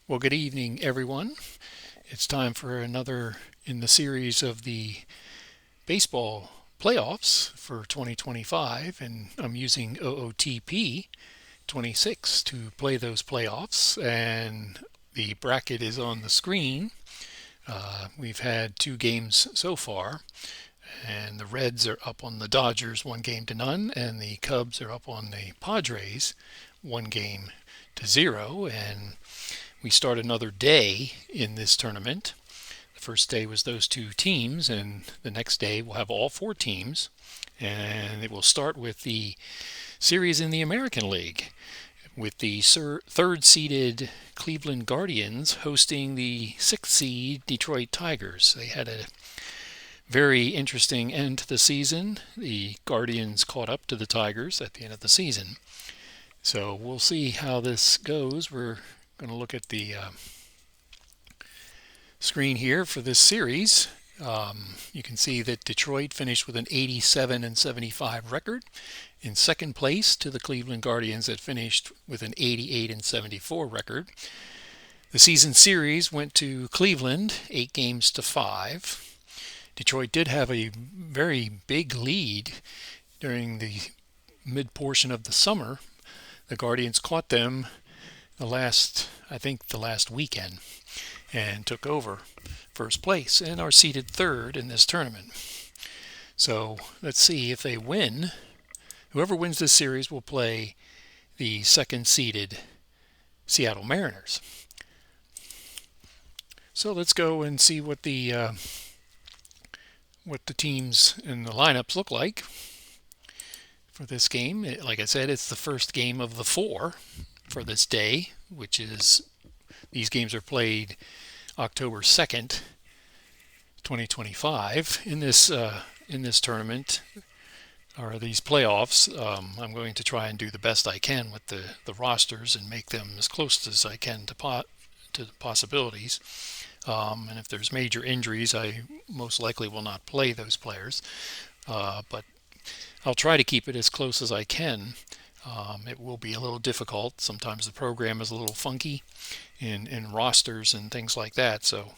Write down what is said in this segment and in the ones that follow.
Well, good evening, everyone. It's time for another in the series of the baseball playoffs for 2025, and I'm using OOTP 26 to play those playoffs, and the bracket is on the screen. We've had two games so far, and the Reds are up on the Dodgers 1-0, and the Cubs are up on the Padres 1-0. And we start another day in this tournament. The first day was those two teams, and the next day we'll have all four teams. And it will start with the series in the American League, with the third-seeded Cleveland Guardians hosting the sixth-seed Detroit Tigers. They had a very interesting end to the season. The Guardians caught up to the Tigers at the end of the season. So we'll see how this goes. We're going to look at the screen here for this series. You can see that Detroit finished with an 87-75 record, in second place to the Cleveland Guardians that finished with an 88-74 record. The season series went to Cleveland 8-5. Detroit did have a very big lead during the mid portion of the summer. The Guardians caught them the last weekend and took over first place and are seeded third in this tournament. So let's see if they win. Whoever wins this series will play the second-seeded Seattle Mariners. So let's go and see what the teams and the lineups look like for this game. Like I said, it's the first game of the four for this day, which is, these games are played October 2nd, 2025. In this tournament, or these playoffs, I'm going to try and do the best I can with the rosters and make them as close as I can to the possibilities. And if there's major injuries, I most likely will not play those players. But I'll try to keep it as close as I can. It will be a little difficult. Sometimes the program is a little funky in rosters and things like that. So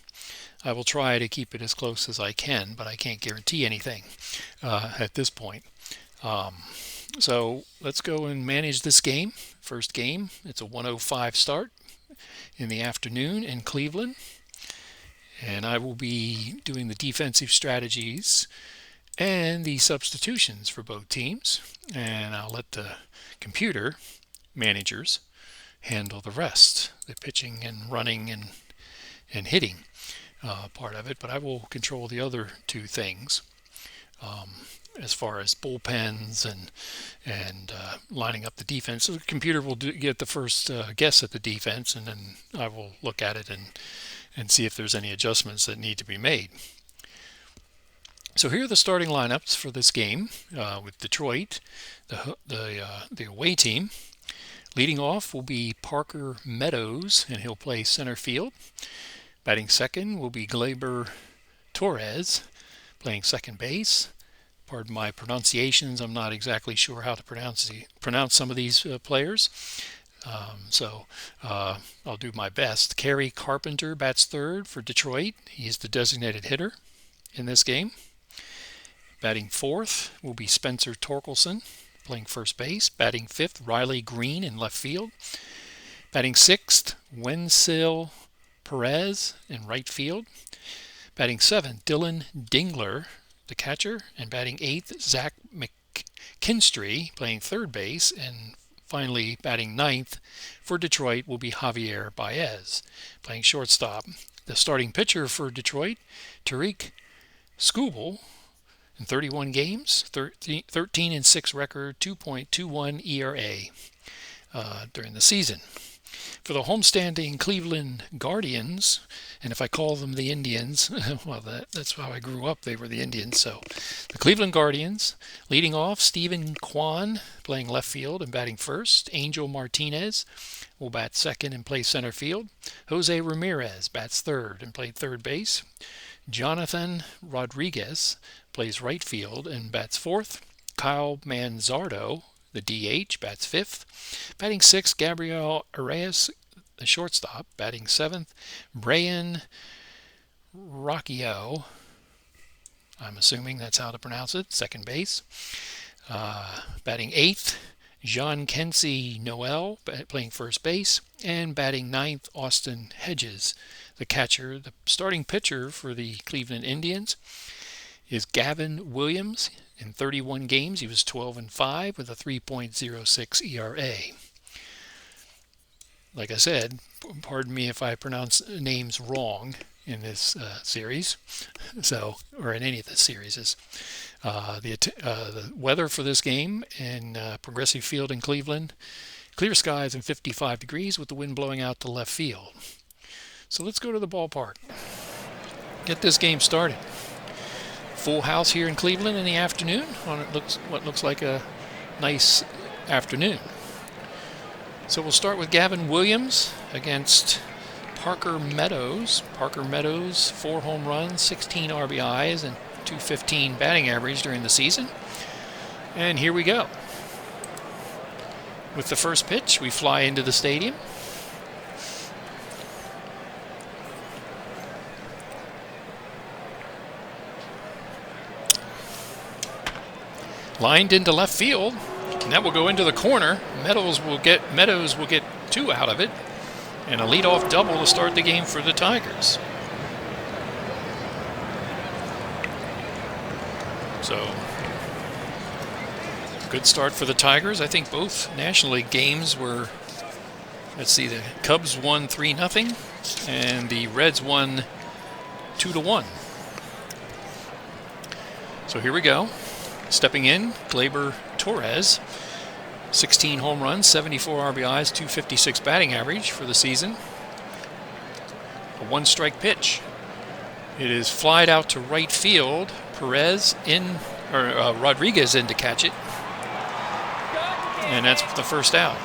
I will try to keep it as close as I can, but I can't guarantee anything at this point. So let's go and manage this game. First game, it's a 1:05 start in the afternoon in Cleveland. And I will be doing the defensive strategies and the substitutions for both teams. And I'll let the computer managers handle the rest, the pitching and running and hitting part of it. But I will control the other two things. As far as bullpens and lining up the defense. So the computer will get the first guess at the defense, and then I will look at it and see if there's any adjustments that need to be made. So here are the starting lineups for this game with Detroit, the away team. Leading off will be Parker Meadows, and he'll play center field. Batting second will be Gleyber Torres, playing second base. Pardon my pronunciations. I'm not exactly sure how to pronounce some of these players. So I'll do my best. Kerry Carpenter bats third for Detroit. He's the designated hitter in this game. Batting fourth will be Spencer Torkelson, playing first base. Batting fifth, Riley Green in left field. Batting sixth, Wenzel Perez in right field. Batting seventh, Dylan Dingler, the catcher, and batting eighth, Zach McKinstry, playing third base, and finally batting ninth for Detroit will be Javier Baez, playing shortstop. The starting pitcher for Detroit, Tarik Skubal, in 31 games, 13-6 record, 2.21 ERA during the season. For the homestanding Cleveland Guardians, and if I call them the Indians, well, that's how I grew up. They were the Indians. So the Cleveland Guardians, leading off, Stephen Kwan, playing left field and batting first. Angel Martinez will bat second and play center field. Jose Ramirez bats third and played third base. Jonathan Rodriguez plays right field and bats fourth. Kyle Manzardo, the DH, bats fifth. Batting sixth, Gabriel Arias the shortstop. Batting 7th, Brian Rocchio. I'm assuming that's how to pronounce it. Second base. Batting 8th, Jean Kency Noel, playing first base. And batting 9th, Austin Hedges, the catcher. The starting pitcher for the Cleveland Indians is Gavin Williams. In 31 games, he was 12-5 with a 3.06 ERA. Like I said, pardon me if I pronounce names wrong in this series, or in any of the series. The weather for this game in Progressive Field in Cleveland, clear skies and 55 degrees with the wind blowing out to left field. So let's go to the ballpark. Get this game started. Full house here in Cleveland in the afternoon on what looks like a nice afternoon. So we'll start with Gavin Williams against Parker Meadows. Parker Meadows, 4 home runs, 16 RBIs, and .215 batting average during the season. And here we go. With the first pitch, we fly into the stadium. Lined into left field, and that will go into the corner. Meadows will get 2 out of it, and a leadoff double to start the game for the Tigers. So, good start for the Tigers. I think both National League games were, let's see, the Cubs won 3-0, and the Reds won 2-1. So here we go. Stepping in, Gleyber Torres, 16 home runs, 74 RBIs, .256 batting average for the season. A 1-strike pitch. It is flied out to right field. Rodriguez in to catch it. And that's the first out.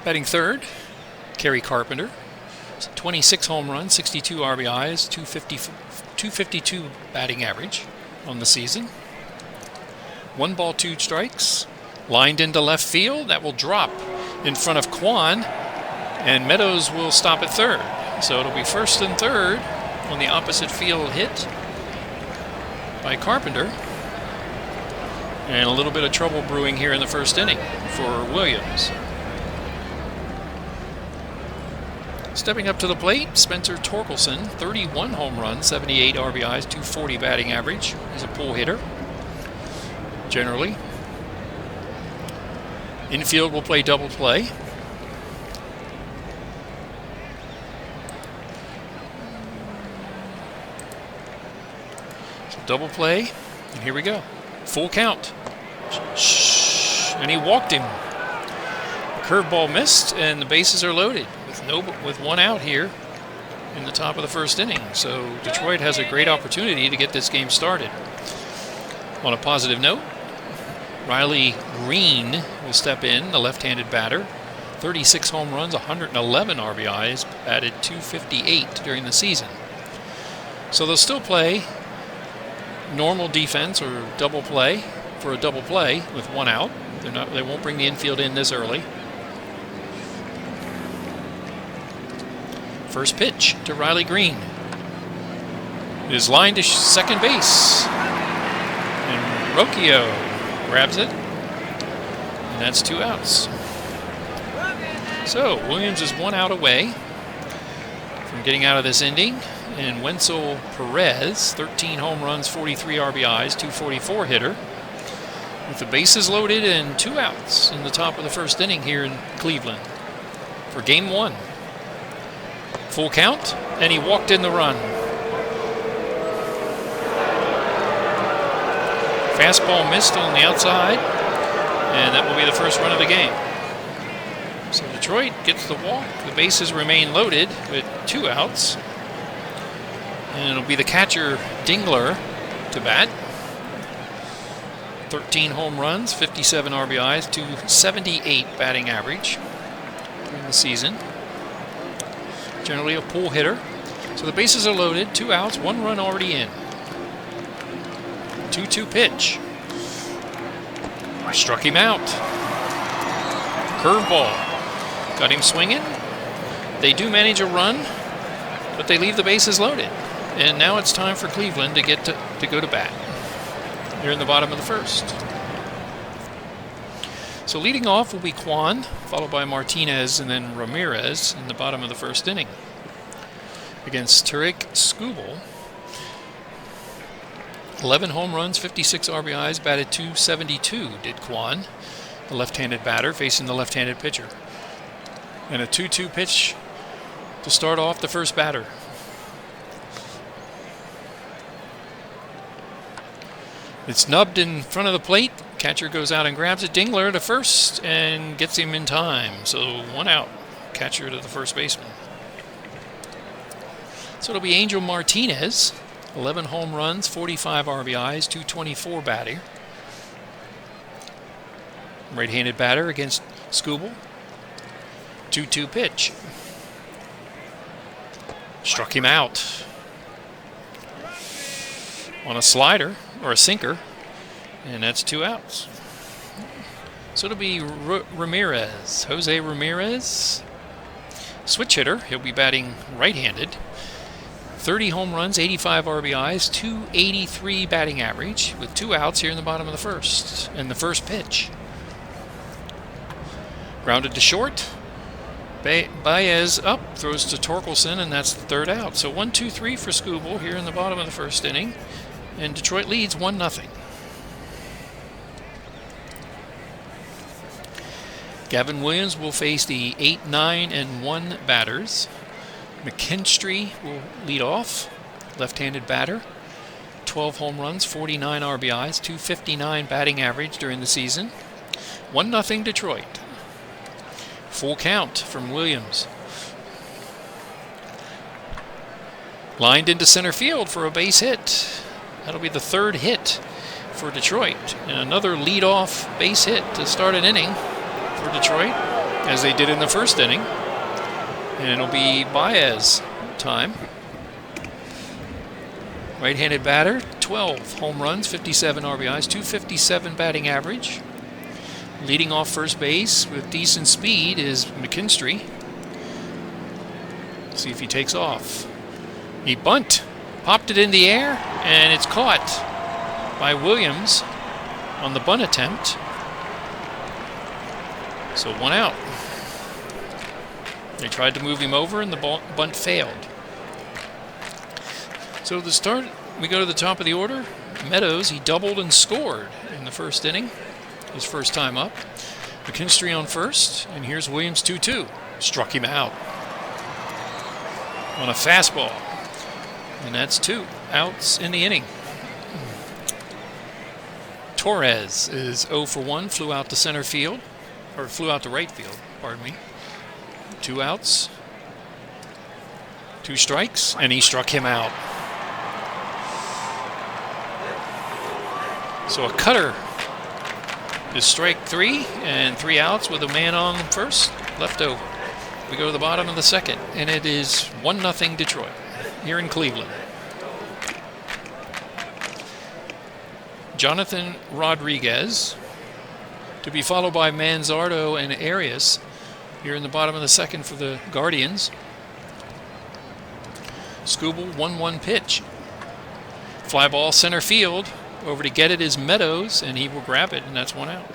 Batting third, Kerry Carpenter. 26 home runs, 62 RBIs, .252 batting average on the season. 1 ball, 2 strikes. Lined into left field. That will drop in front of Kwan, and Meadows will stop at third. So it'll be first and third on the opposite field hit by Carpenter. And a little bit of trouble brewing here in the first inning for Williams. Stepping up to the plate, Spencer Torkelson, 31 home runs, 78 RBIs, .240 batting average. He's a pull hitter, generally. Infield will play double play. So double play, and here we go. Full count. And he walked him. The curveball missed, and the bases are loaded with 1 out here in the top of the first inning. So Detroit has a great opportunity to get this game started. On a positive note, Riley Green will step in, the left-handed batter. 36 home runs, 111 RBIs, batted .258 during the season. So they'll still play normal defense or double play for a double play with 1 out. They won't bring the infield in this early. First pitch to Riley Green. It is lined to second base. And Rocchio grabs it. And that's 2 outs. So Williams is 1 out away from getting out of this inning. And Wenzel Perez, 13 home runs, 43 RBIs, .244 hitter. With the bases loaded and 2 outs in the top of the first inning here in Cleveland for game 1. Full count, and he walked in the run. Fastball missed on the outside, and that will be the first run of the game. So Detroit gets the walk. The bases remain loaded with 2 outs. And it'll be the catcher, Dingler, to bat. 13 home runs, 57 RBIs, .278 batting average during the season. Generally a pull hitter. So the bases are loaded, 2 outs, 1 run already in. 2-2 pitch. Struck him out. Curveball. Got him swinging. They do manage a run, but they leave the bases loaded. And now it's time for Cleveland to get to go to bat. They're in the bottom of the first. So leading off will be Kwan, followed by Martinez and then Ramirez in the bottom of the first inning. Against Tarik Skubal, 11 home runs, 56 RBIs, batted .272 did Kwan, the left-handed batter facing the left-handed pitcher. And a 2-2 pitch to start off the first batter. It's nubbed in front of the plate. Catcher goes out and grabs it. Dingler to first and gets him in time. So 1 out. Catcher to the first baseman. So it'll be Angel Martinez. 11 home runs, 45 RBIs, .224 batting. Right-handed batter against Skubal. 2-2 pitch. Struck him out on a slider or a sinker, and that's 2 outs. So it'll be Ramirez, Jose Ramirez, switch hitter. He'll be batting right-handed. 30 home runs, 85 RBIs, .283 batting average with 2 outs here in the bottom of the first. And the first pitch. Grounded to short. Baez up, throws to Torkelson, and that's the 3rd out. So 1-2-3 for Skubal here in the bottom of the first inning. And Detroit leads 1-0. Gavin Williams will face the 8, 9, and 1 batters. McKinstry will lead off, left-handed batter. 12 home runs, 49 RBIs, .259 batting average during the season. 1-0 Detroit. Full count from Williams. Lined into center field for a base hit. That'll be the 3rd hit for Detroit. And another lead-off base hit to start an inning for Detroit, as they did in the first inning. And it'll be Baez time. Right-handed batter, 12 home runs, 57 RBIs, .257 batting average. Leading off first base with decent speed is McKinstry. See if he takes off. He bunt, popped it in the air, and it's caught by Williams on the bunt attempt. So 1 out. They tried to move him over, and the bunt failed. So the start, we go to the top of the order. Meadows, he doubled and scored in the first inning. His first time up. McKinstry on first, and here's Williams 2-2. Struck him out on a fastball. And that's 2 outs in the inning. Torres is 0 for 1, flew out to center field, or flew out to right field, pardon me. 2 outs, 2 strikes, and he struck him out. So a cutter is strike 3, and 3 outs with a man on first, left over. We go to the bottom of the second, and it is 1-0 Detroit here in Cleveland. Jonathan Rodriguez, to be followed by Manzardo and Arias here in the bottom of the second for the Guardians. Skubal, 1-1 pitch. Fly ball center field. Over to get it is Meadows, and he will grab it, and that's 1 out.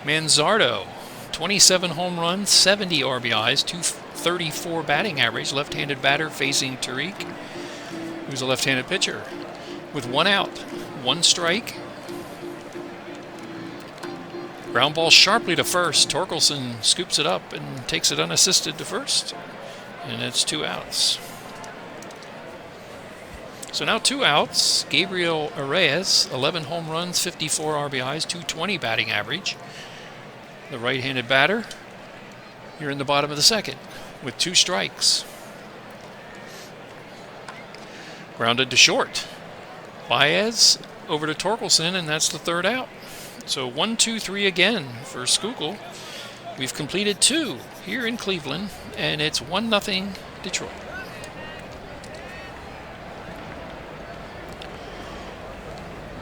Manzardo, 27 home runs, 70 RBIs, .234 batting average, left-handed batter facing Tarik, who's a left-handed pitcher, with 1 out, 1 strike. Ground ball sharply to first. Torkelson scoops it up and takes it unassisted to first, and it's 2 outs. So now 2 outs. Gabriel Arias, 11 home runs, 54 RBIs, .220 batting average. The right-handed batter here in the bottom of the second with 2 strikes. Grounded to short. Baez over to Torkelson, and that's the 3rd out. So 1-2-3 again for Skubal. We've completed 2 here in Cleveland, and it's 1-0 Detroit.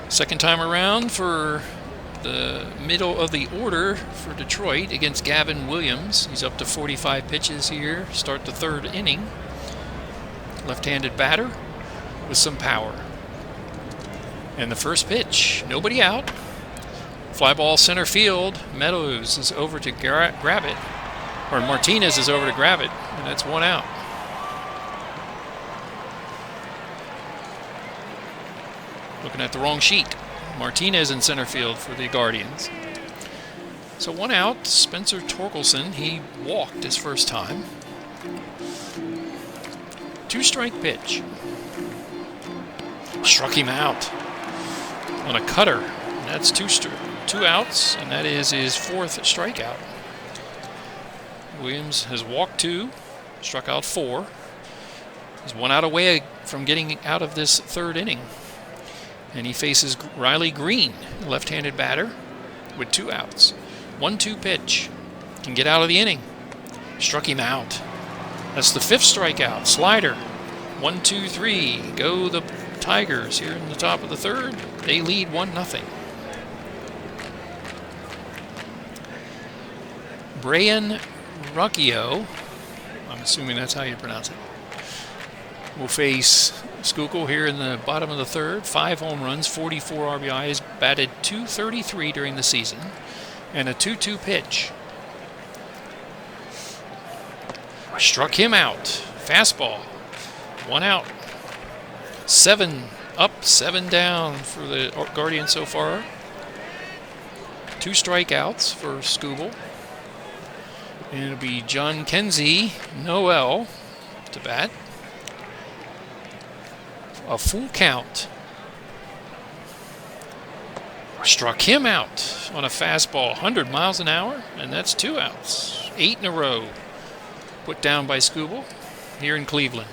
Second time around for the middle of the order for Detroit against Gavin Williams. He's up to 45 pitches here. Start the third inning. Left-handed batter with some power. And the first pitch, nobody out. Fly ball center field. Meadows is over to grab it. Or Martinez is over to grab it. And that's one out. Looking at the wrong sheet. Martinez in center field for the Guardians. So one out. Spencer Torkelson, he walked his first time. 2-strike pitch. Struck him out on a cutter. And that's two outs, and that is his fourth strikeout. Williams has walked 2, struck out 4. He's 1 out away from getting out of this third inning. And he faces Riley Green, left-handed batter, with 2 outs. 1-2 pitch. Can get out of the inning. Struck him out. That's the 5th strikeout. Slider. 1-2-3. Go the Tigers here in the top of the third. They lead 1-0. Brian Rocchio, I'm assuming that's how you pronounce it, will face Skubal here in the bottom of the third. 5 home runs, 44 RBIs, batted .233 during the season, and a 2-2 pitch. Struck him out. Fastball. 1 out. 7 up, 7 down for the Guardians so far. 2 strikeouts for Skubal. And it'll be John Kenzie Noel to bat. A full count. Struck him out on a fastball, 100 miles an hour, and that's 2 outs. 8 in a row put down by Skubal here in Cleveland.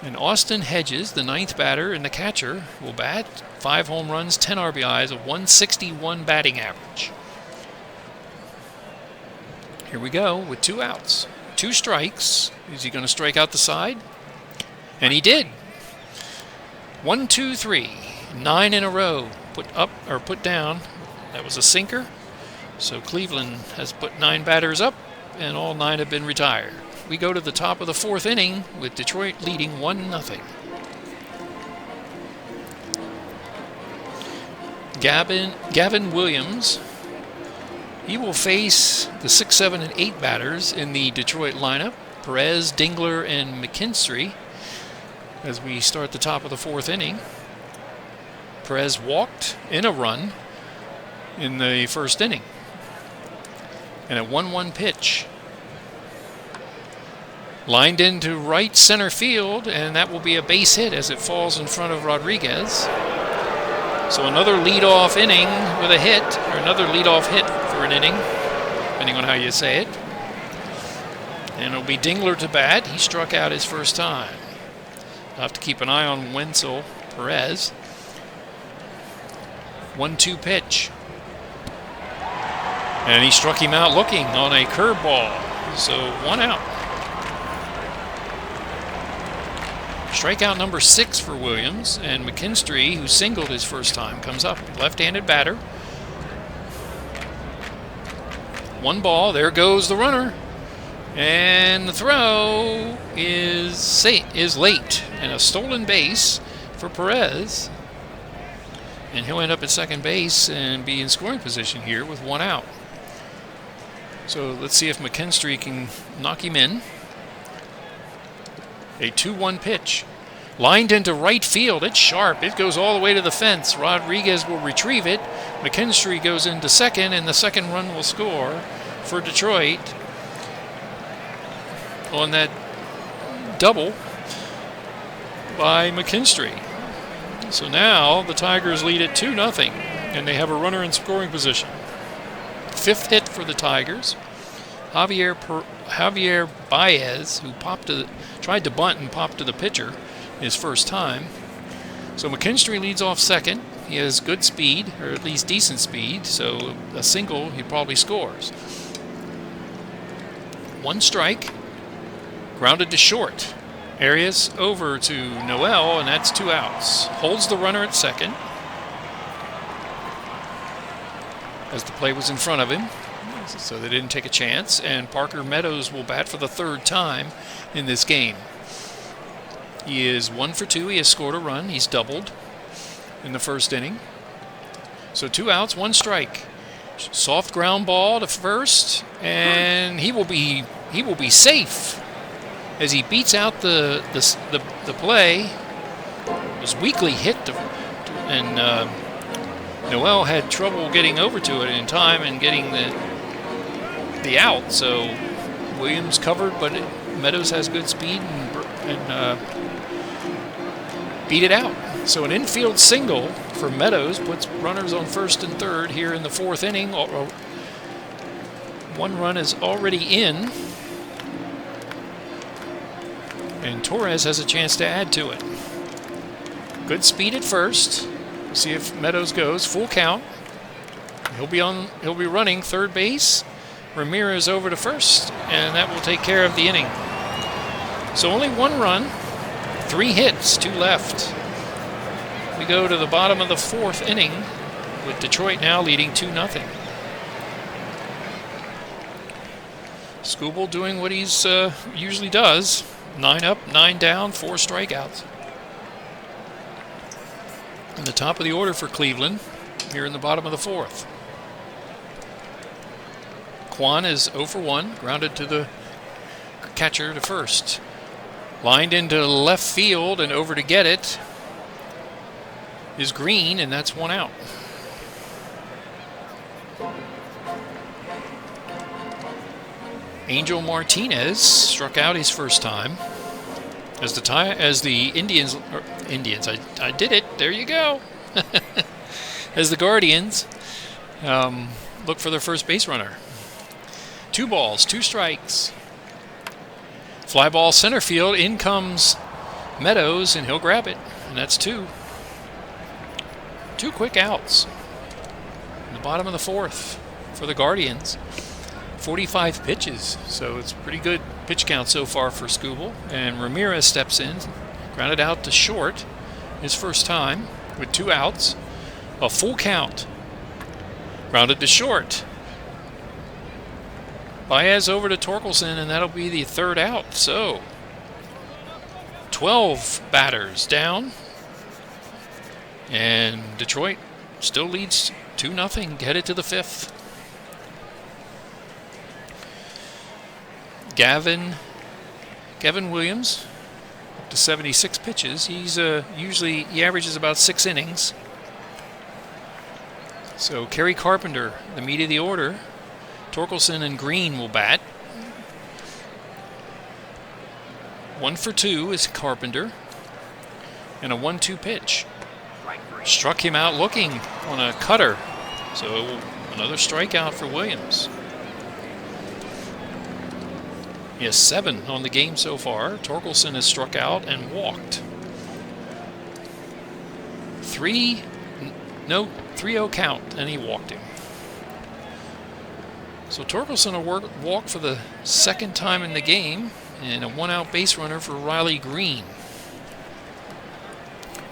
And Austin Hedges, the 9th batter and the catcher, will bat. 5 home runs, 10 RBIs, a .161 batting average. Here we go with 2 outs. 2 strikes. Is he going to strike out the side? And he did. 1, 2, 3. 9 in a row. Put up or put down. That was a sinker. So Cleveland has put 9 batters up, and all 9 have been retired. We go to the top of the 4th inning with Detroit leading 1-0. Gavin Williams, he will face the 6, 7, and 8 batters in the Detroit lineup, Perez, Dingler, and McKinstry, as we start the top of the 4th inning. Perez walked in a run in the first inning. And a 1-1 pitch. Lined into right center field, and that will be a base hit as it falls in front of Rodriguez. So another leadoff inning with a hit, or another leadoff hit for an inning, depending on how you say it. And it'll be Dingler to bat. He struck out his first time. I'll have to keep an eye on Wenzel Perez. 1-2 pitch. And he struck him out looking on a curveball. So 1 out. Strikeout number 6 for Williams, and McKinstry, who singled his first time, comes up. Left-handed batter. 1 ball. There goes the runner. And the throw is late, and a stolen base for Perez. And he'll end up at second base and be in scoring position here with 1 out. So let's see if McKinstry can knock him in. A 2-1 pitch. Lined into right field. It's sharp. It goes all the way to the fence. Rodriguez will retrieve it. McKinstry goes into second, and the second run will score for Detroit on that double by McKinstry. So now the Tigers lead at 2-0, and they have a runner in scoring position. 5th hit for the Tigers. Javier Baez, who tried to bunt and popped to the pitcher his first time. So McKinstry leads off second. He has good speed, or at least decent speed, so a single he probably scores. 1 strike. Grounded to short. Arias over to Noel, and that's 2 outs. Holds the runner at second. as the play was in front of him, so they didn't take a chance. And Parker Meadows will bat for the third time in this game. He is 1 for 2. He has scored a run. He's doubled in the first inning. So 2 outs, 1 strike. Soft ground ball to first, and he will be safe as he beats out the play. It was weakly hit, and Noel had trouble getting over to it in time and getting the out. So Williams covered, but Meadows has good speed and beat it out. So an infield single for Meadows puts runners on first and third here in the 4th inning. 1 run is already in, and Torres has a chance to add to it. Good speed at first. See if Meadows goes full count. He'll be running third base. Ramirez over to first, and that will take care of the inning. So only 1 run, 3 hits, 2 left. We go to the bottom of the 4th inning with Detroit now leading 2-0. Skubal doing what he's usually does. 9 up, 9 down, 4 strikeouts. In the top of the order for Cleveland here in the bottom of the 4th. Kwan is 0 for 1, grounded to the catcher to first. Lined into left field and over to get it is Green, and that's 1 out. Angel Martinez struck out his first time as the Indians, I did it, there you go. As the Guardians look for their first base runner. 2 balls, 2 strikes. Fly ball center field, in comes Meadows, and he'll grab it, and that's 2. 2 quick outs in the bottom of the 4th for the Guardians. 45 pitches, so it's pretty good pitch count so far for Skubal. And Ramirez steps in, grounded out to short his first time with 2 outs. A full count. Grounded to short. Baez over to Torkelson, and that'll be the 3rd out. So 12 batters down. And Detroit still leads 2-0, headed to the 5th. Gavin Williams, up to 76 pitches. He's he averages about 6 innings. So Kerry Carpenter, the meat of the order. Torkelson and Green will bat. 1 for 2 is Carpenter, and a 1-2 pitch. Struck him out looking on a cutter. So another strikeout for Williams. He has 7 on the game so far. Torkelson has struck out and walked. 3-0 count, and he walked him. So Torkelson will walk for the 2nd time in the game, and a 1-out base runner for Riley Green.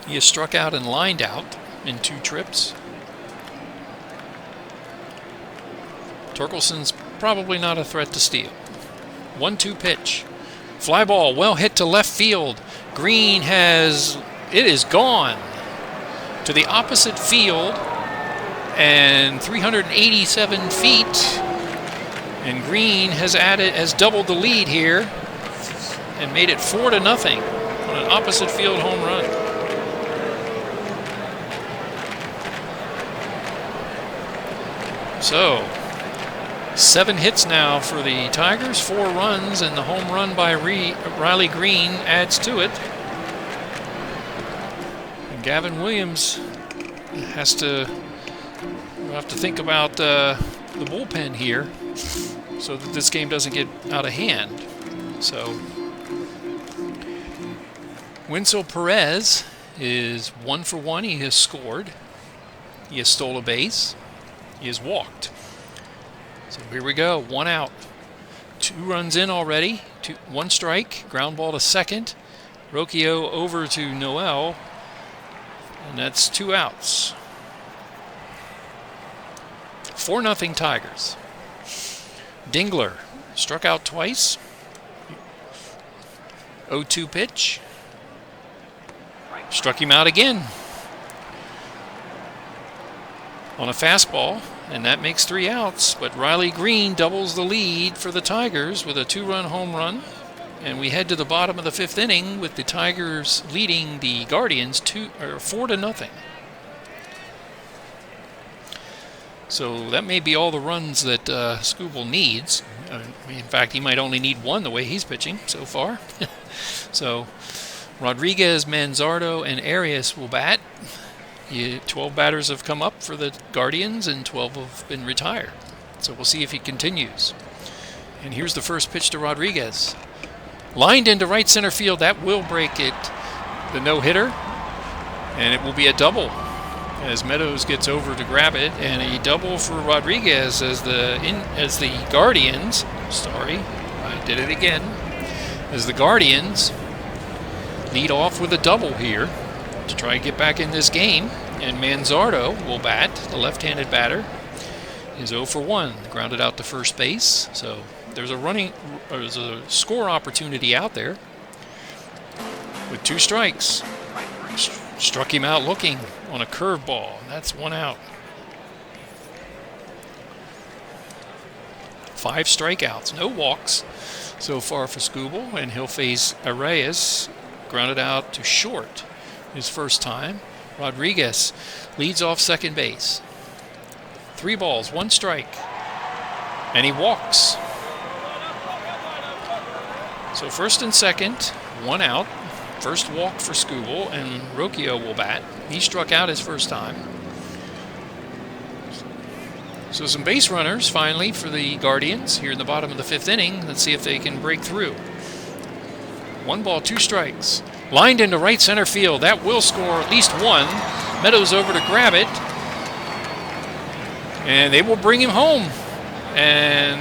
He has struck out and lined out in 2 trips. Torkelson's probably not a threat to steal. 1-2 pitch. Fly ball, well hit to left field. Green it is gone to the opposite field and 387 feet. And Green has doubled the lead here and made it 4-0 on an opposite field home run. So 7 hits now for the Tigers, 4 runs, and the home run by Riley Green adds to it. And Gavin Williams have to think about the bullpen here so that this game doesn't get out of hand. So Winsel Perez is 1 for 1. He has scored. He has stole a base. He has walked. So here we go. 1 out. 2 runs in already. 1 strike. Ground ball to second. Rocchio over to Noel. And that's 2 outs. 4-0 Tigers. Dingler struck out twice. 0-2 pitch. Struck him out again on a fastball, and that makes 3 outs. But Riley Green doubles the lead for the Tigers with a 2-run home run. And we head to the bottom of the 5th inning with the Tigers leading the Guardians 4-0. So that may be all the runs that Skubal needs. In fact, he might only need 1 the way he's pitching so far. So Rodriguez, Manzardo, and Arias will bat. 12 batters have come up for the Guardians, and 12 have been retired. So we'll see if he continues. And here's the first pitch to Rodriguez. Lined into right center field. That will break it, the no-hitter. And it will be a double as Meadows gets over to grab it. And a double for Rodriguez as the Guardians, sorry, I did it again, as the Guardians lead off with a double here to try and get back in this game. And Manzardo will bat, the left-handed batter, is 0 for 1, grounded out to first base. So there's a score opportunity out there with 2 strikes. Struck him out looking on a curveball. That's 1 out. 5 strikeouts, no walks so far for Skubal, and he'll face Arias, grounded out to short his first time. Rodriguez leads off second base. 3 balls, 1 strike, and he walks. So first and second, 1 out. First walk for Skubal, and Rocchio will bat. He struck out his first time. So some base runners finally for the Guardians here in the bottom of the 5th inning. Let's see if they can break through. 1 ball, 2 strikes. Lined into right center field. That will score at least 1. Meadows over to grab it. And they will bring him home. And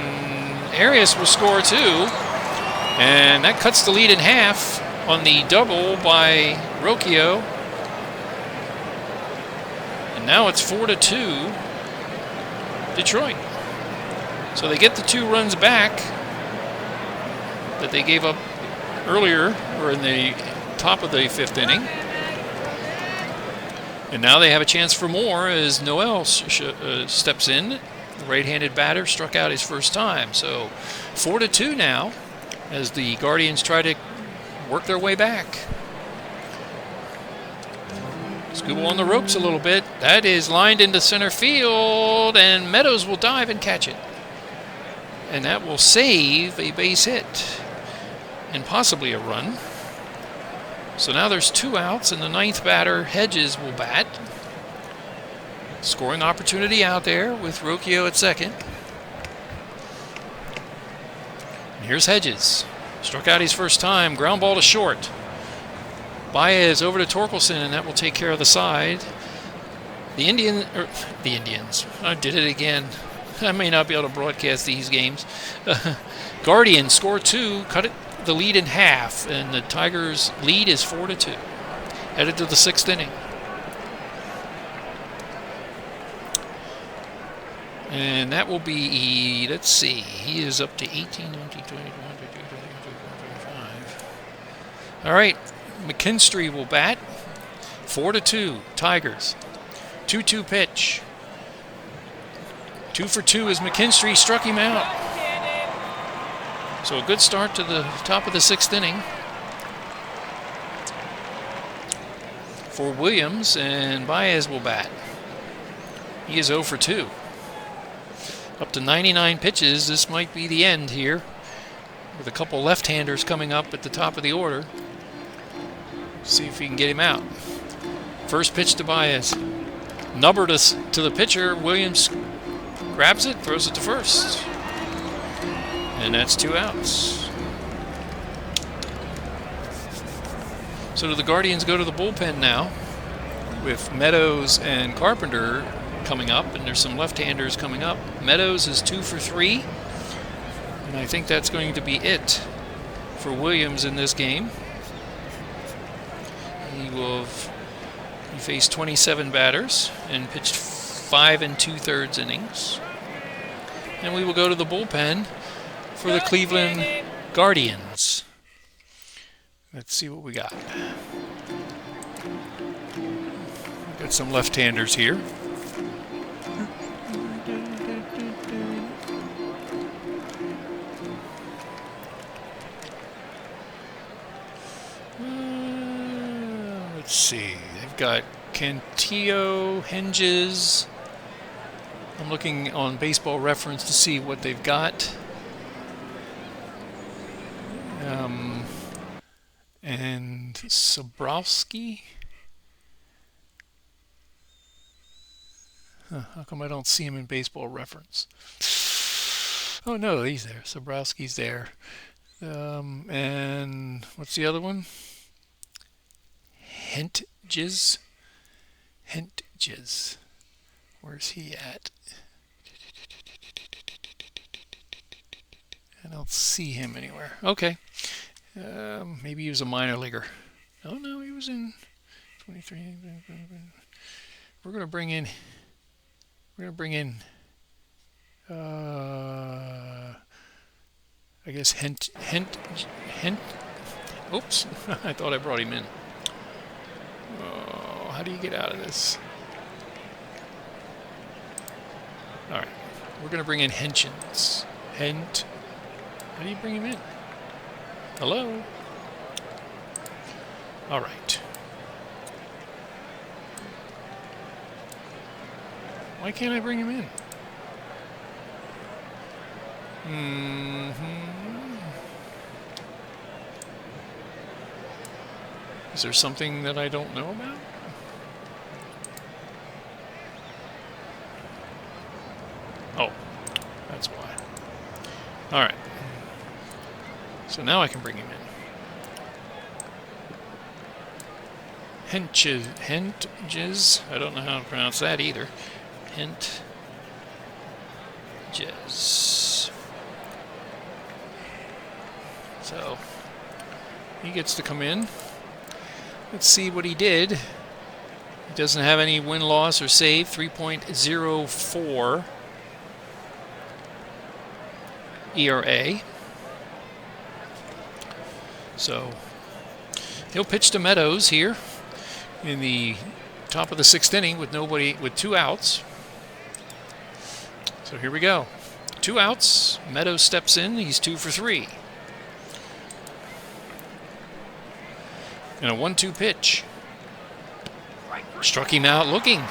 Arias will score 2. And that cuts the lead in half on the double by Rocchio. And now it's 4-2 Detroit. So they get the 2 runs back that they gave up earlier, or in the top of the 5th inning. And now they have a chance for more as Noel steps in. The right-handed batter struck out his first time. So 4-2 now as the Guardians try to work their way back. Skubal on the ropes a little bit. That is lined into center field, and Meadows will dive and catch it. And that will save a base hit and possibly a run. So now there's 2 outs, and the 9th batter, Hedges, will bat. Scoring opportunity out there with Rocchio at second. And here's Hedges. Struck out his first time. Ground ball to short. Baez over to Torkelson, and that will take care of the side. The Indians. I did it again. I may not be able to broadcast these games. Guardians score 2, cut the lead in half, and the Tigers' lead is 4-2. Headed to the 6th inning. And that will be, let's see, he is up to 18, 19, 20, 21, 22, 23, 25. All right, McKinstry will bat. 4-2, Tigers. 2-2 pitch. 2 for 2 as McKinstry struck him out. So a good start to the top of the 6th inning for Williams, and Baez will bat. He is 0 for 2. Up to 99 pitches. This might be the end here, with a couple left-handers coming up at the top of the order. See if he can get him out. First pitch to Baez. Number to the pitcher. Williams grabs it, throws it to first. And that's 2 outs. So do the Guardians go to the bullpen now with Meadows and Carpenter coming up, and there's some left-handers coming up. Meadows is 2 for 3, and I think that's going to be it for Williams in this game. He faced 27 batters and pitched 5 2/3 innings. and we will go to the bullpen for the Cleveland Guardians. Let's see what we got. Got some left-handers here. Let's see. They've got Cantillo, Hinges. I'm looking on Baseball Reference to see what they've got. And Sobrowski. How come I don't see him in Baseball Reference? Oh no, he's there. Sobrowski's there. And what's the other one? Hentges. Where's he at? I don't see him anywhere. Okay. Maybe he was a minor leaguer. Oh no, he was in 23. We're gonna bring in. I guess Hent. Oops, I thought I brought him in. Oh, how do you get out of this? All right, we're gonna bring in Henchins. How do you bring him in? Hello. All right. Why can't I bring him in? Is there something that I don't know about? Oh, that's why. All right. So now I can bring him in. Hentges. I don't know how to pronounce that either. Hentges. So he gets to come in. Let's see what he did. He doesn't have any win-loss or save. 3.04 ERA. So he'll pitch to Meadows here in the top of the 6th inning with 2 outs. So here we go. 2 outs. Meadows steps in. He's 2 for 3. And a 1-2 pitch. Struck him out looking.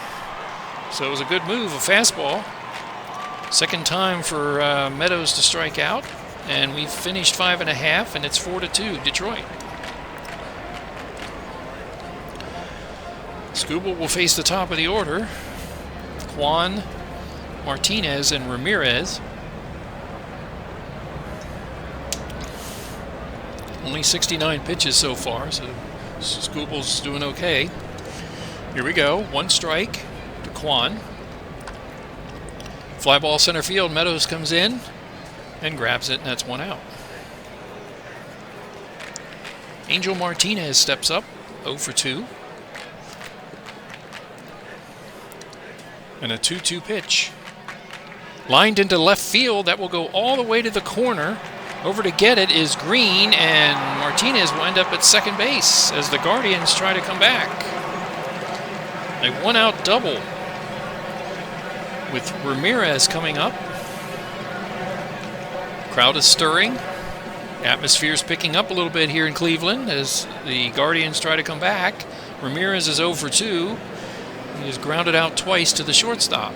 So it was a good move, a fastball. Second time for Meadows to strike out. And we've finished 5.5, and it's 4-2, Detroit. Skubal will face the top of the order. Juan, Martinez, and Ramirez. Only 69 pitches so far, so Skubal's doing okay. Here we go. 1 strike to Juan. Fly ball center field. Meadows comes in and grabs it, and that's 1 out. Angel Martinez steps up, 0 for 2. And a 2-2 pitch. Lined into left field. That will go all the way to the corner. Over to get it is Green, and Martinez will end up at second base as the Guardians try to come back. A 1-out double with Ramirez coming up. Crowd is stirring. Atmosphere's picking up a little bit here in Cleveland as the Guardians try to come back. Ramirez is 0 for 2. He is grounded out twice to the shortstop.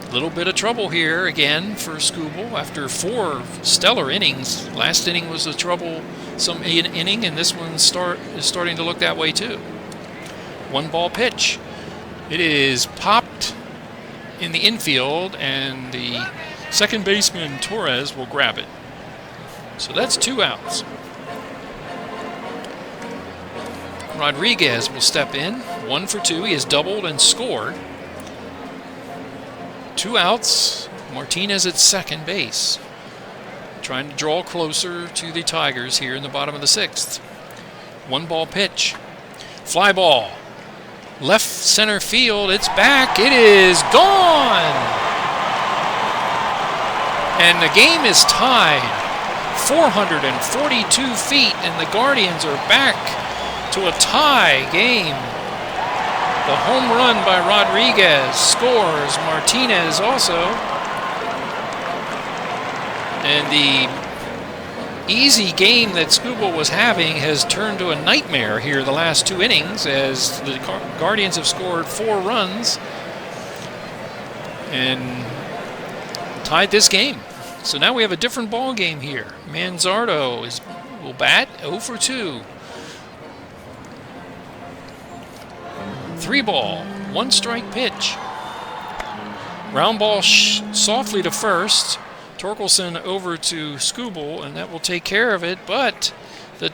A little bit of trouble here again for Skubal after 4 stellar innings. Last inning was a troublesome inning, and this one is starting to look that way too. 1-ball pitch. It is popped in the infield, and the second baseman Torres will grab it. So that's 2 outs. Rodriguez will step in. 1 for 2. He has doubled and scored. 2 outs. Martinez at second base. Trying to draw closer to the Tigers here in the bottom of the 6th. 1-ball pitch. Fly ball. Left center field. It's back. It is gone. And the game is tied 442 feet, and the Guardians are back to a tie game. The home run by Rodriguez scores. Martinez also. And the easy game that Skubal was having has turned to a nightmare here the last 2 innings, as the Guardians have scored 4 runs and tied this game. So now we have a different ball game here. Manzardo will bat 0 for 2. 3 ball, 1 strike pitch. Round ball softly to first. Torkelson over to Skubal, and that will take care of it. But the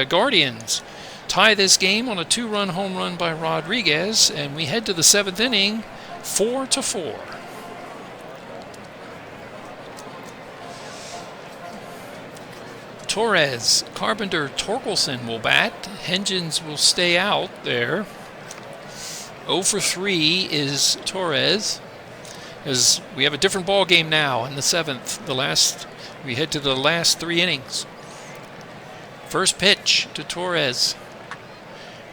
Guardians tie this game on a 2-run home run by Rodriguez, and we head to the 7th inning, 4-4. Torres, Carpenter, Torkelson will bat. Hengens will stay out there. 0 for 3 is Torres. As we have a different ball game now in the 7th. We head to the last 3 innings. First pitch to Torres.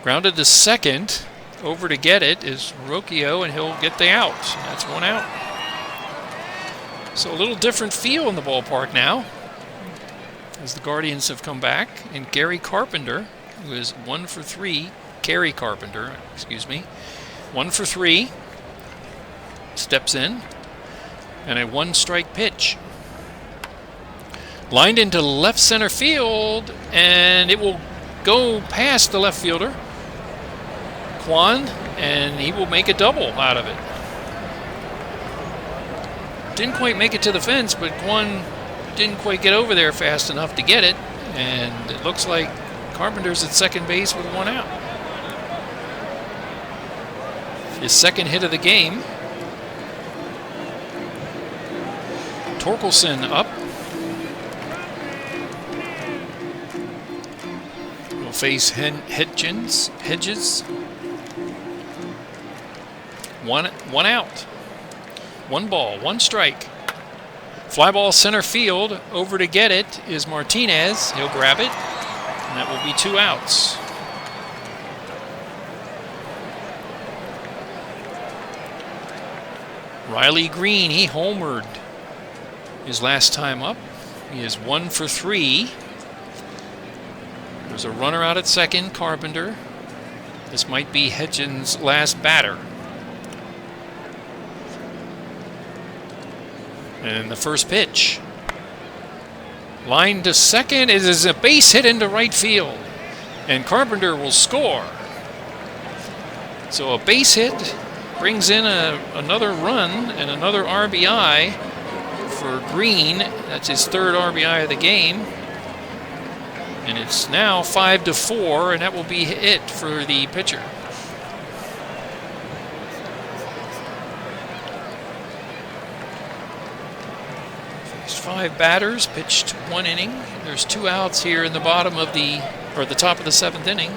Grounded to second. Over to get it is Rocchio, and he'll get the out. That's 1 out. So a little different feel in the ballpark now, as the Guardians have come back. And Gary Carpenter, who is 1 for 3, Gary Carpenter, excuse me, 1 for 3, steps in, and a 1-strike pitch. Lined into left center field, and it will go past the left fielder, Kwan, and he will make a double out of it. Didn't quite make it to the fence, but Kwan didn't quite get over there fast enough to get it, and it looks like Carpenter's at second base with 1 out. His second hit of the game. Torkelson up. Will face Hedges. 1 out. 1 ball, 1 strike. Fly ball center field. Over to get it is Martinez. He'll grab it, and that will be 2 outs. Riley Green, he homered his last time up. He is 1 for 3. There's a runner out at second, Carpenter. This might be Hedges' last batter. And the first pitch. Line to second. It is a base hit into right field, and Carpenter will score. So a base hit brings in another run and another RBI for Green. That's his 3rd RBI of the game. And it's now 5-4, and that will be it for the pitcher. Faced 5 batters, pitched 1 inning. There's 2 outs here in the bottom of the top of the 7th inning.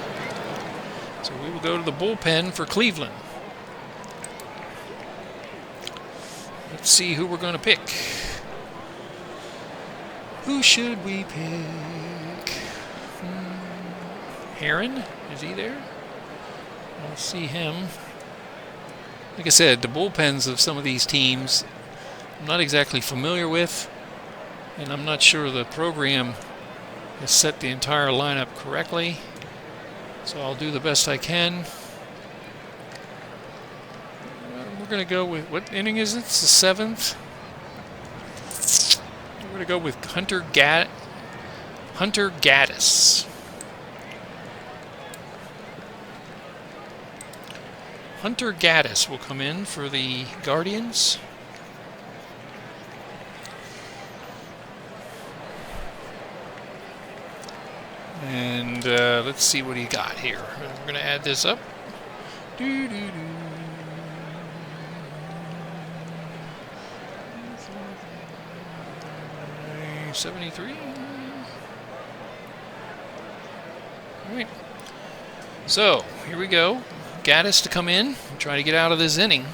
So we will go to the bullpen for Cleveland. Let's see who we're going to pick. Who should we pick? Heron? Is he there? I'll see him. Like I said, the bullpens of some of these teams I'm not exactly familiar with, and I'm not sure the program has set the entire lineup correctly. So I'll do the best I can. We're going to go with, what inning is it? It's the 7th. We're going to go with Hunter Gaddis. Hunter Gaddis will come in for the Guardians. And let's see what he got here. We're going to add this up. 73. All right. So here we go. Gaddis to come in and try to get out of this inning.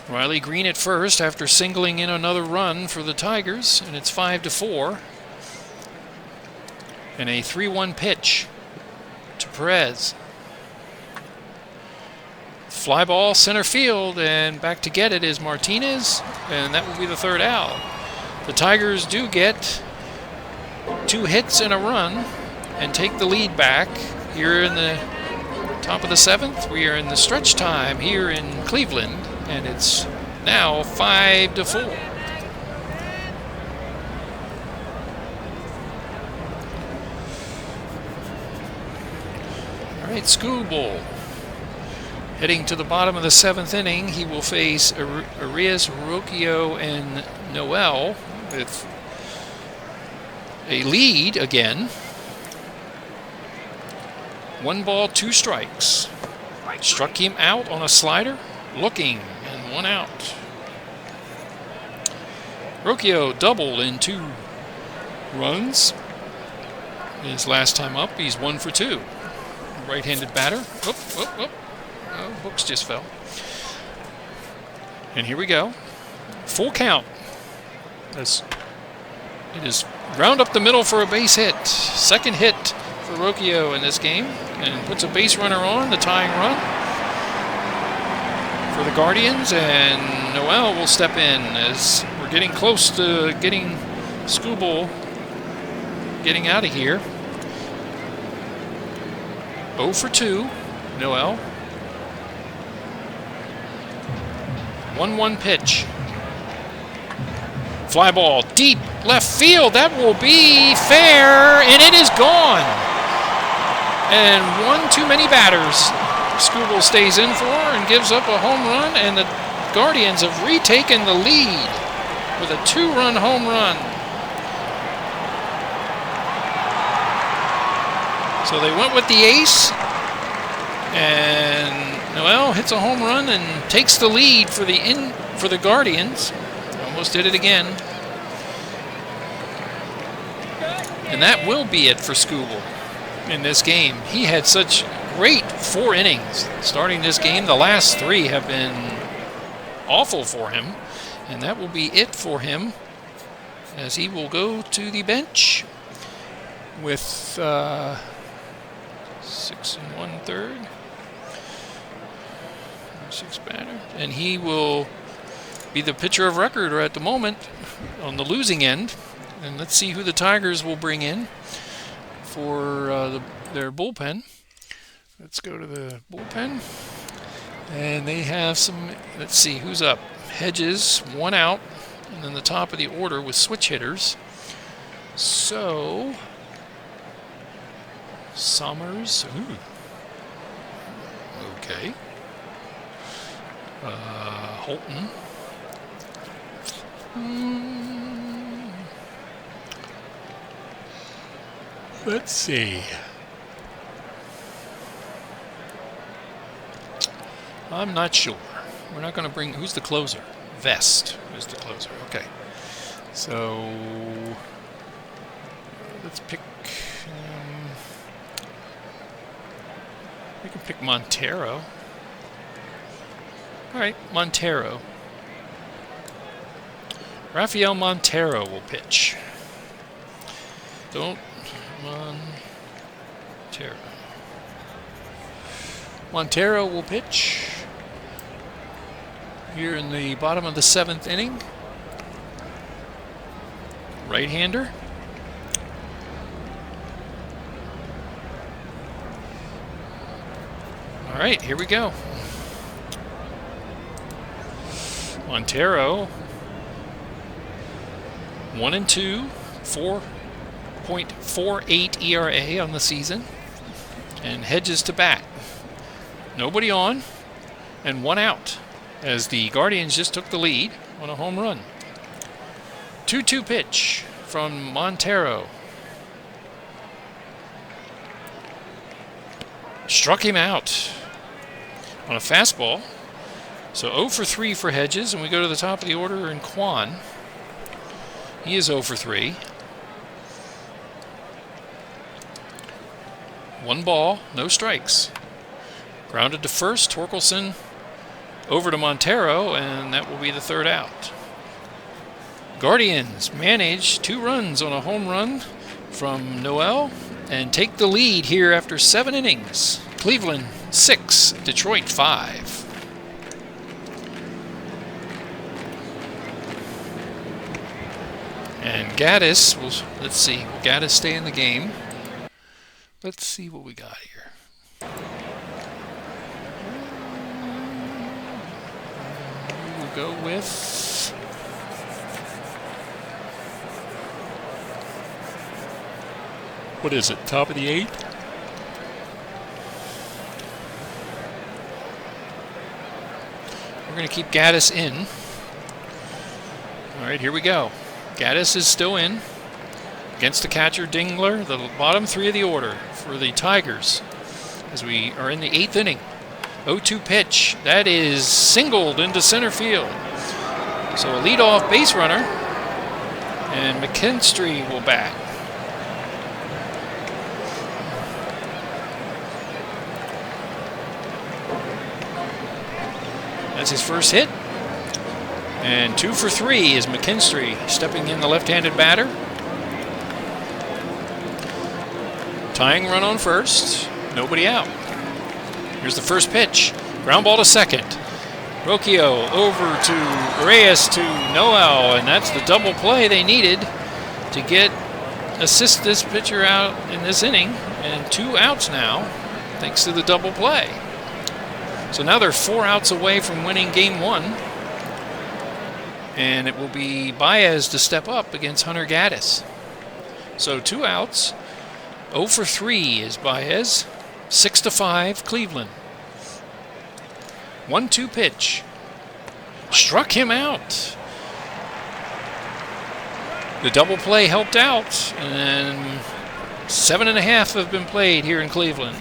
Riley Green at first after singling in another run for the Tigers, and it's 5-4. And a 3-1 pitch to Perez. Fly ball center field, and back to get it is Martinez, and that will be the third out. The Tigers do get 2 hits and a run and take the lead back here in the top of the 7th. We are in the stretch time here in Cleveland, and it's now 5-4. All right, Skubal. Heading to the bottom of the 7th inning, he will face Arias, Rocchio, and Noel with a lead again. 1 ball, 2 strikes. Struck him out on a slider, looking, and 1 out. Rocchio doubled in 2 runs. His last time up, he's 1 for 2. Right-handed batter. Whoop, whoop, whoop. Oh, hooks just fell. And here we go. Full count. It is round up the middle for a base hit. Second hit for Rocchio in this game, and puts a base runner on, the tying run for the Guardians, and Noel will step in as we're getting close to getting Skubal getting out of here. 0 for 2, Noel. 1-1 pitch. Fly ball deep left field. That will be fair, and it is gone. And 1 too many batters. Skubal stays in for and gives up a home run, and the Guardians have retaken the lead with a 2-run home run. So they went with the ace, and Noel hits a home run and takes the lead for the Guardians. Almost did it again. And that will be it for Skubal in this game. He had such great 4 innings starting this game. The last 3 have been awful for him, and that will be it for him as he will go to the bench with 6 1/3. 6 batter, and he will be the pitcher of record or at the moment on the losing end. And let's see who the Tigers will bring in for their bullpen. Let's go to the bullpen, and they have some. Let's see who's up. Hedges, 1 out, and then the top of the order with switch hitters. So Summers, okay. Holton. Let's see. I'm not sure. We're not going to bring... Who's the closer? Vest is the closer. Okay. So let's pick... we can pick Montero. All right, Montero. Rafael Montero will pitch. Montero will pitch here in the bottom of the 7th inning. Right-hander. All right, here we go. Montero, 1-2, 4.48 ERA on the season, and Hedges to bat. Nobody on, and 1 out, as the Guardians just took the lead on a home run. 2-2 pitch from Montero. Struck him out on a fastball. So 0 for 3 for Hedges, and we go to the top of the order in Kwan. He is 0 for 3. 1 ball, no strikes. Grounded to first. Torkelson over to Montero, and that will be the third out. Guardians manage 2 runs on a home run from Noel and take the lead here after 7 innings. Cleveland 6, Detroit 5. And Gaddis will, let's see, will Gaddis stay in the game? Let's see what we got here. We'll go with what is it, top of the 8th? We're going to keep Gaddis in. All right, here we go. Gaddis is still in against the catcher Dingler, the bottom 3 of the order for the Tigers as we are in the 8th inning. 0-2 pitch. That is singled into center field. So a leadoff base runner, and McKinstry will bat. That's his first hit. And 2 for 3 is McKinstry stepping in, the left-handed batter. Tying run on first. Nobody out. Here's the first pitch. Ground ball to second. Rocchio over to Reyes to Noel, and that's the double play they needed to assist this pitcher out in this inning. And 2 outs now, thanks to the double play. So now they're 4 outs away from winning game 1. And it will be Baez to step up against Hunter Gaddis. So 2 outs. 0 for 3 is Baez. 6-5 Cleveland. 1-2 pitch. Struck him out. The double play helped out. And 7.5 have been played here in Cleveland.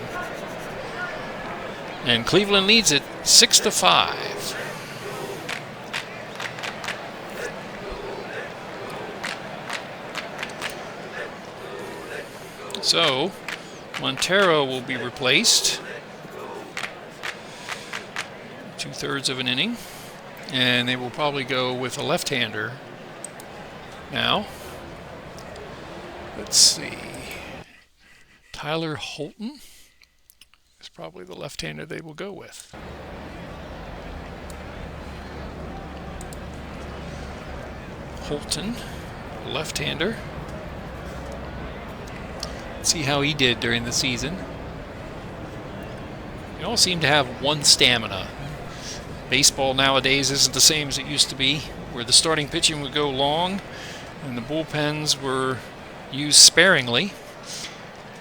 And Cleveland leads it 6-5. So Montero will be replaced. 2/3 of an inning. And they will probably go with a left-hander now. Let's see. Tyler Holton is probably the left-hander they will go with. Holton, left-hander. See how he did during the season. They all seem to have one stamina. Baseball nowadays isn't the same as it used to be, where the starting pitching would go long and the bullpens were used sparingly.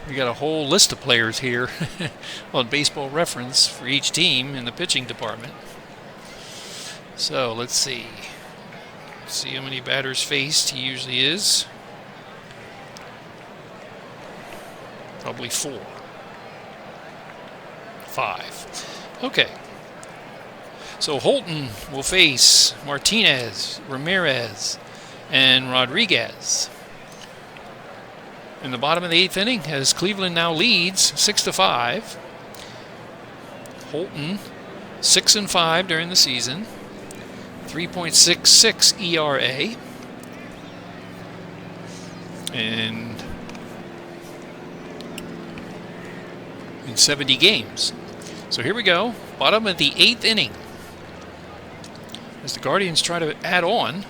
We got a whole list of players here on Baseball Reference for each team in the pitching department. So let's see. Let's see how many batters faced he usually is. Probably 4. 5. Okay. So Holton will face Martinez, Ramirez, and Rodriguez. In the bottom of the 8th inning, as Cleveland now leads 6-5. Holton 6-5 during the season. 3.66 ERA. And in 70 games. So here we go, bottom of the 8th inning. As the Guardians try to add on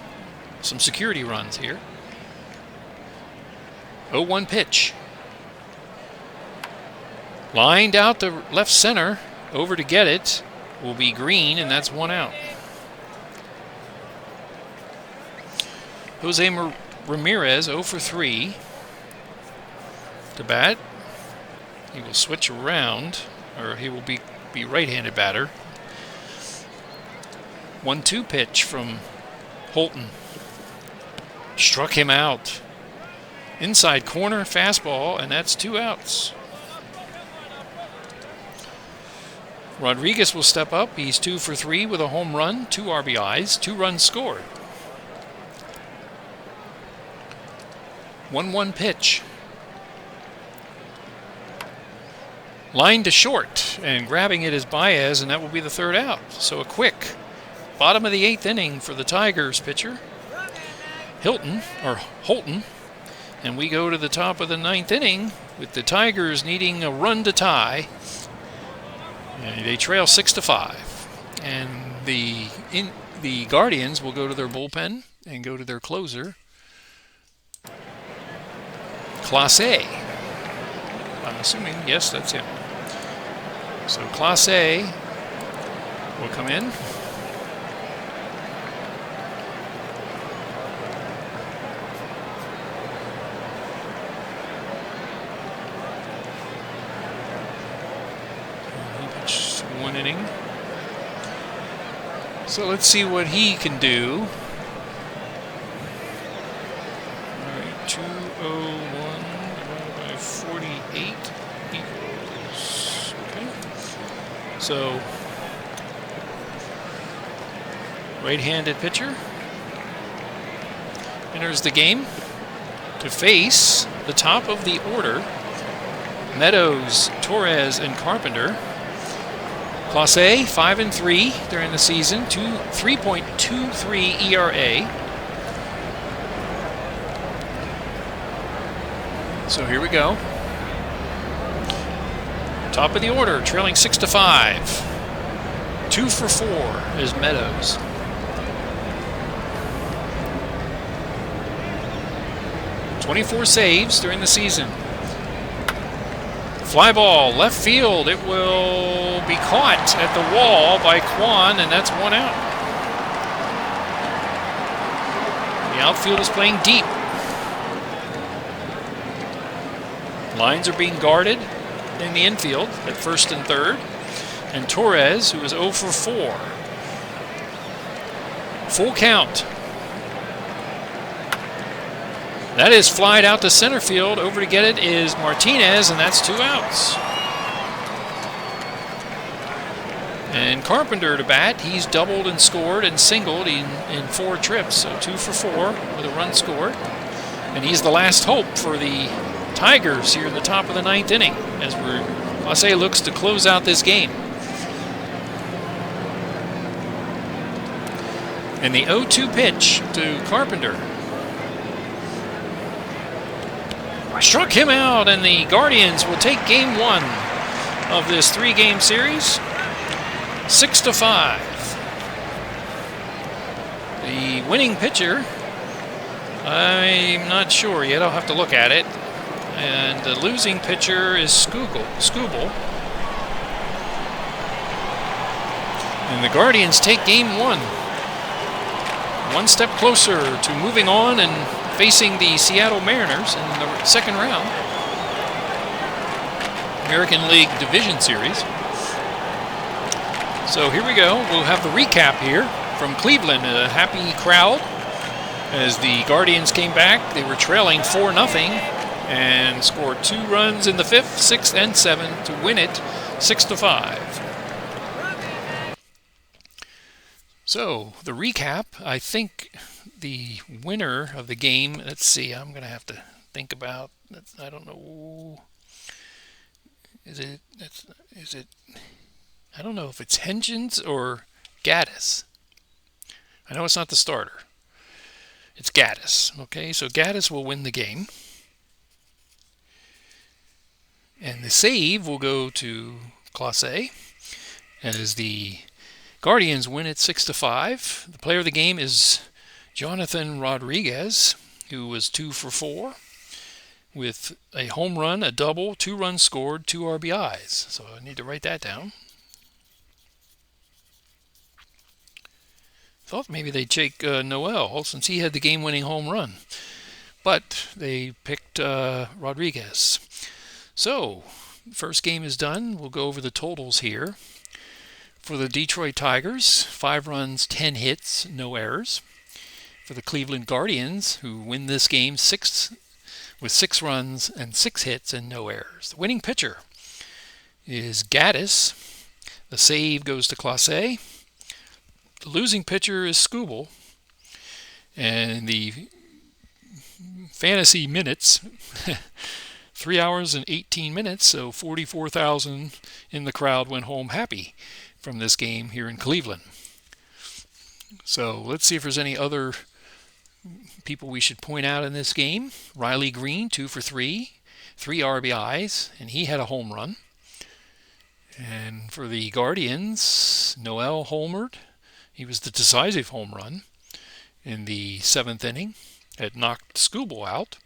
some security runs here. 0-1 pitch. Lined out to left center, over to get it will be Green, and that's 1 out. Jose Ramirez 0 for 3 to bat. He will switch around, or he will be right-handed batter. 1-2 pitch from Holton. Struck him out. Inside corner fastball, and that's 2 outs. Rodriguez will step up. He's 2 for 3 with a home run, 2 RBIs, 2 runs scored. 1-1 pitch. Line to short, and grabbing it is Baez, and that will be the third out. So a quick bottom of the 8th inning for the Tigers pitcher, Holton. And we go to the top of the 9th inning with the Tigers needing a run to tie. And they trail 6-5. And the Guardians will go to their bullpen and go to their closer, Clase. I'm assuming, yes, that's him. So Clase will come in. He pitched 1 inning. So let's see what he can do. All right, 201 divided by 48 equals. Okay. So, right-handed pitcher enters the game to face the top of the order: Meadows, Torres, and Carpenter. Clase 5-3 during the season, 3.23 ERA. So here we go. Top of the order, trailing 6-5. 2 for 4 is Meadows. "24 saves during the season. Fly ball, left field. It will be caught at the wall by Kwan, and that's 1 out. The outfield is playing deep. Lines are being guarded in the infield at first and third. And Torres, who is 0 for 4. Full count. That is flied out to center field. Over to get it is Martinez, and that's 2 outs. And Carpenter to bat. He's doubled and scored and singled in 4 trips, so 2 for 4 with a run scored. And he's the last hope for the Tigers here in the top of the 9th inning as Clase looks to close out this game. And the 0-2 pitch to Carpenter struck him out, and the Guardians will take game 1 of this 3-game series, 6-5. The winning pitcher, I'm not sure yet. I'll have to look at it. And the losing pitcher is Skubal. And the Guardians take game 1. 1 step closer to moving on and facing the Seattle Mariners in the second round. American League Division Series. So here we go. We'll have the recap here from Cleveland. A happy crowd as the Guardians came back. They were trailing 4-0 and scored 2 runs in the 5th, 6th, and 7th to win it 6-5. So the recap, I think the winner of the game, let's see, I'm going to have to think about, I don't know, is it, I don't know if it's Hengens or Gaddis. I know it's not the starter. It's Gaddis, okay? So Gaddis will win the game. And the save will go to Clase as the Guardians win it 6-5. The player of the game is Jonathan Rodriguez, who was 2 for 4 with a home run, a double, 2 runs scored, 2 RBIs. So I need to write that down. Thought maybe they'd take Noel since he had the game-winning home run. But they picked Rodriguez. So, first game is done. We'll go over the totals here. For the Detroit Tigers, 5 runs, 10 hits, no errors. For the Cleveland Guardians, who win this game with 6 runs and 6 hits and no errors. The winning pitcher is Gaddis. The save goes to Clase. The losing pitcher is Skubal. And the fantasy minutes 3 hours and 18 minutes, so 44,000 in the crowd went home happy from this game here in Cleveland. So let's see if there's any other people we should point out in this game. Riley Green, 2 for 3, 3 RBIs, and he had a home run. And for the Guardians, Noel homered. He was the decisive home run in the 7th inning. It knocked Skubal out.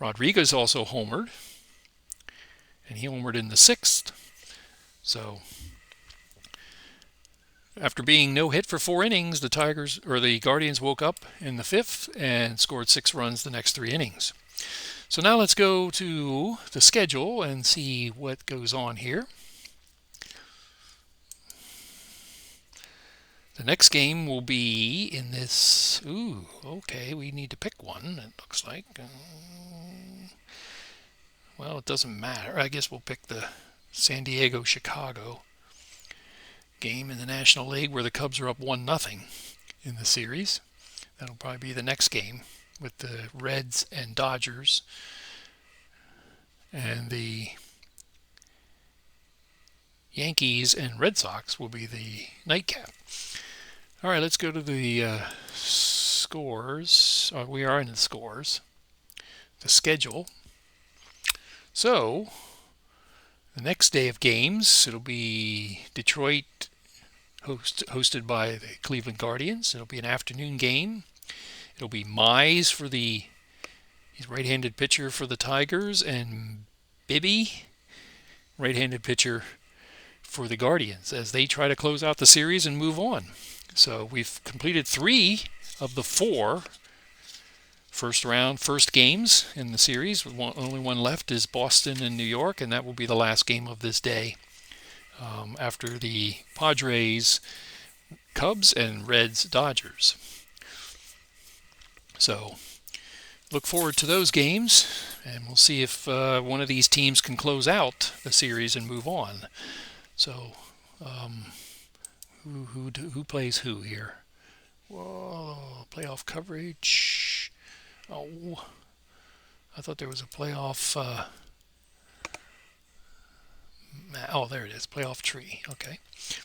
Rodriguez also homered, and he homered in the 6th. So after being no hit for 4 innings, the Guardians woke up in the 5th and scored 6 runs the next 3 innings. So now let's go to the schedule and see what goes on here. The next game will be in this... okay, we need to pick one, it looks like. Well, it doesn't matter. I guess we'll pick the San Diego-Chicago game in the National League where the Cubs are up 1-0 in the series. That'll probably be the next game with the Reds and Dodgers. And the Yankees and Red Sox will be the nightcap. All right, let's go to the scores. We are in the scores. The schedule. So, the next day of games, it'll be Detroit hosted by the Cleveland Guardians. It'll be an afternoon game. It'll be Mize for he's right-handed pitcher for the Tigers, and Bibby, right-handed pitcher for the Guardians, as they try to close out the series and move on. So we've completed 3 of the 4 first games in the series. Only one left is Boston and New York, and that will be the last game of this day after the Padres, Cubs, and Reds, Dodgers. So look forward to those games, and we'll see if one of these teams can close out the series and move on. So who plays who here? Whoa, playoff coverage. Oh, I thought there was a playoff. Oh, there it is. Playoff tree. Okay.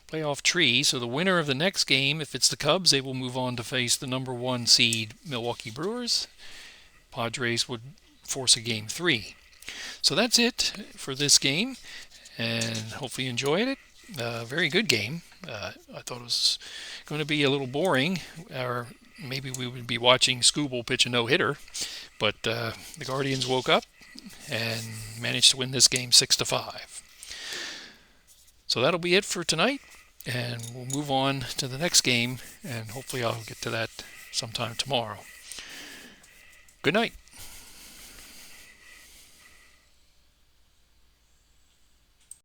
Playoff tree. So the winner of the next game, if it's the Cubs, they will move on to face the number 1 seed Milwaukee Brewers. Padres would force a game 3. So that's it for this game, and hopefully you enjoyed it. Very good game. I thought it was going to be a little boring, or maybe we would be watching Skubal pitch a no-hitter, but the Guardians woke up and managed to win this game 6-5. So that'll be it for tonight, and we'll move on to the next game, and hopefully I'll get to that sometime tomorrow. Good night.